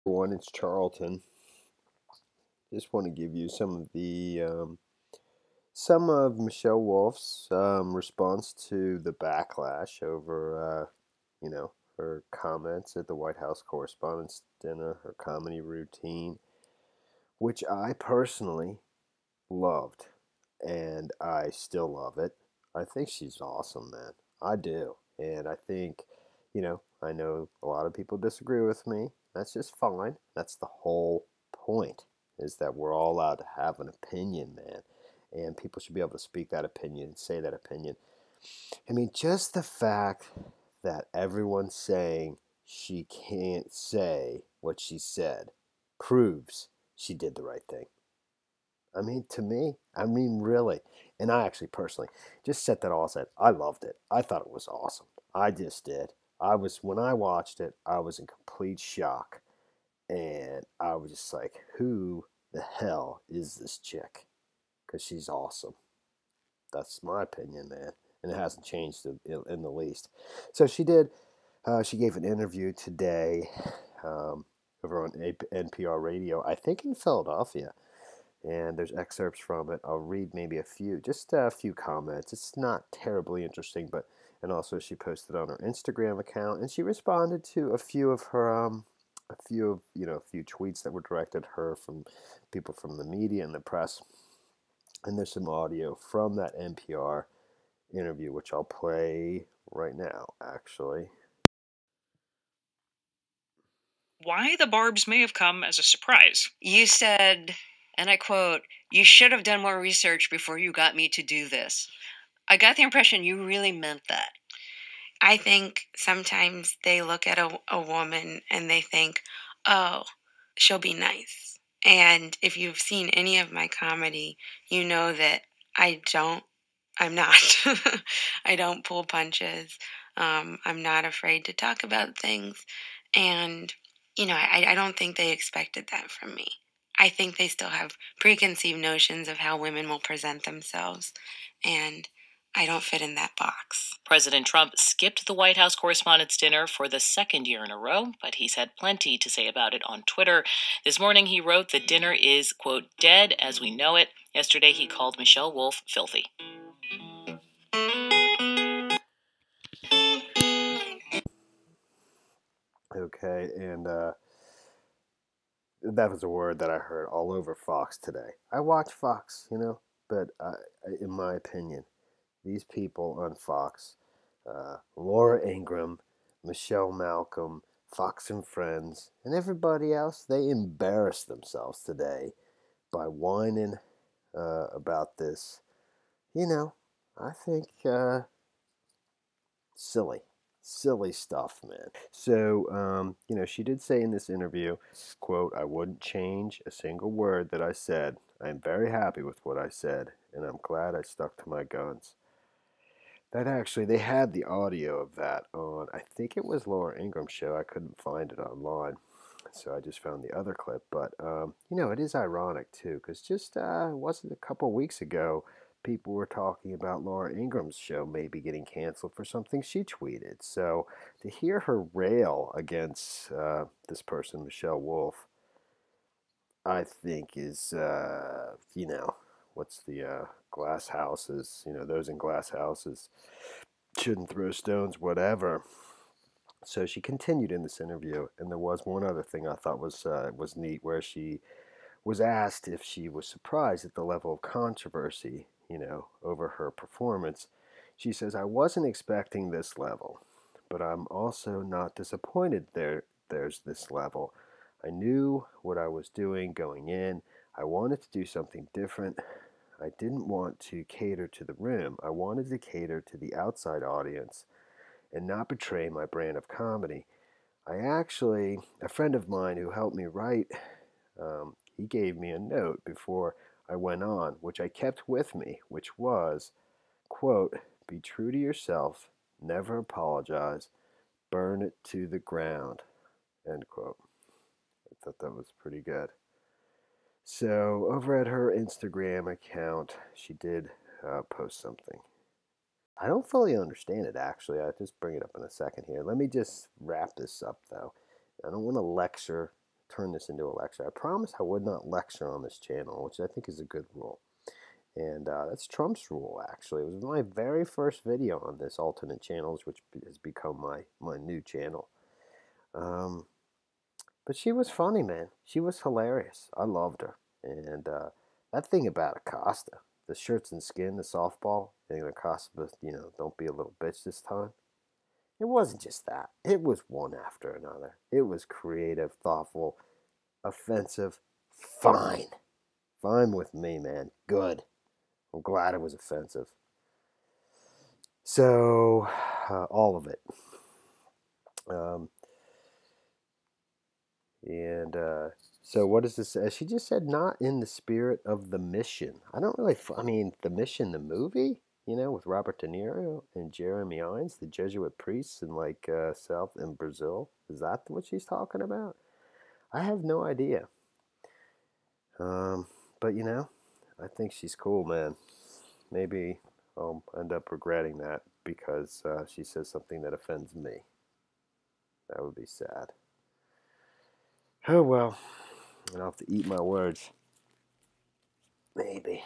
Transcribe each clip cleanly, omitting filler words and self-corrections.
Everyone, it's Charlton. Just want to give you some of Michelle Wolf's response to the backlash over her comments at the White House Correspondents' Dinner, her comedy routine, which I personally loved, and I still love it. I think she's awesome, man. I do, and I think, I know a lot of people disagree with me. That's just fine. That's the whole point, is that we're all allowed to have an opinion, man. And people should be able to speak that opinion and say that opinion. I mean, just the fact that everyone's saying she can't say what she said proves she did the right thing. I mean, to me, really. And I actually personally just set that all aside. I loved it. I thought it was awesome. I just did. When I watched it, I was in complete shock. And I was just like, who the hell is this chick? Because she's awesome. That's my opinion, man. And it hasn't changed in the least. So she gave an interview today um, over on NPR radio, I think in Philadelphia, and there's excerpts from it. I'll read maybe just a few comments. It's not terribly interesting, but and also she posted on her Instagram account, and she responded to a few of her a few tweets that were directed at her from people from the media and the press. And there's some audio from that NPR interview, which I'll play right now, actually. Why the barbs may have come as a surprise. You said, and I quote, "You should have done more research before you got me to do this." I got the impression you really meant that. I think sometimes they look at a woman and they think, oh, she'll be nice. And if you've seen any of my comedy, you know that I don't, I'm not. I don't pull punches. I'm not afraid to talk about things. And, I don't think they expected that from me. I think they still have preconceived notions of how women will present themselves. And I don't fit in that box. President Trump skipped the White House Correspondents' Dinner for the second year in a row, but he's had plenty to say about it on Twitter. This morning he wrote the dinner is, quote, dead as we know it. Yesterday he called Michelle Wolf filthy. Okay, and that was a word that I heard all over Fox today. I watch Fox, but in my opinion, these people on Fox, Laura Ingraham, Michelle Malcolm, Fox and Friends, and everybody else, they embarrassed themselves today by whining about this. I think silly. Silly stuff, man. So, she did say in this interview, quote, "I wouldn't change a single word that I said. I am very happy with what I said, and I'm glad I stuck to my guns." That actually, they had the audio of that on, I think it was Laura Ingram's show. I couldn't find it online, so I just found the other clip. But, it is ironic, too, because just wasn't a couple weeks ago, people were talking about Laura Ingram's show maybe getting canceled for something she tweeted. So to hear her rail against this person, Michelle Wolf, I think is, what's the glass houses, those in glass houses shouldn't throw stones, whatever. So she continued in this interview, and there was one other thing I thought was neat, where she was asked if she was surprised at the level of controversy, over her performance. She says, "I wasn't expecting this level, but I'm also not disappointed there's this level. I knew what I was doing going in. I wanted to do something different. I didn't want to cater to the room. I wanted to cater to the outside audience and not betray my brand of comedy. A friend of mine who helped me write, he gave me a note before I went on, which I kept with me, which was, quote, 'Be true to yourself, never apologize, burn it to the ground,' end quote." I thought that was pretty good. So over at her Instagram account, she did post something. I don't fully understand it, actually. I'll just bring it up in a second here. Let me just wrap this up, though. I don't want to lecture turn this into a lecture. I promised I would not lecture on this channel, which I think is a good rule. And that's Trump's rule, actually. It was my very first video on this alternate channels, which has become my new channel. But she was funny, man. She was hilarious. I loved her. And that thing about Acosta, the shirts and skin, the softball, and Acosta, don't be a little bitch this time. It wasn't just that. It was one after another. It was creative, thoughtful, offensive, fine. Fine with me, man. Good. I'm glad it was offensive. So, all of it. Um, and so, what does this say? She just said, not in the spirit of the mission. I don't really, I mean, the mission, the movie, with Robert De Niro and Jeremy Irons, the Jesuit priests in South in Brazil. Is that what she's talking about? I have no idea. But I think she's cool, man. Maybe I'll end up regretting that because she says something that offends me. That would be sad. Oh well, and I'll have to eat my words. Maybe.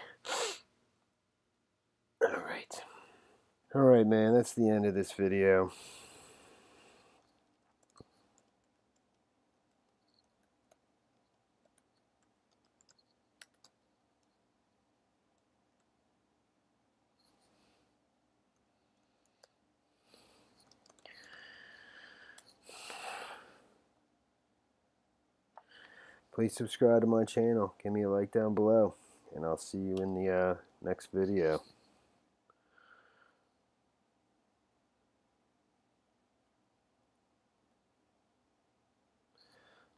Alright. Alright, man, that's the end of this video. Please subscribe to my channel. Give me a like down below. And I'll see you in the next video.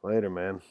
Later, man.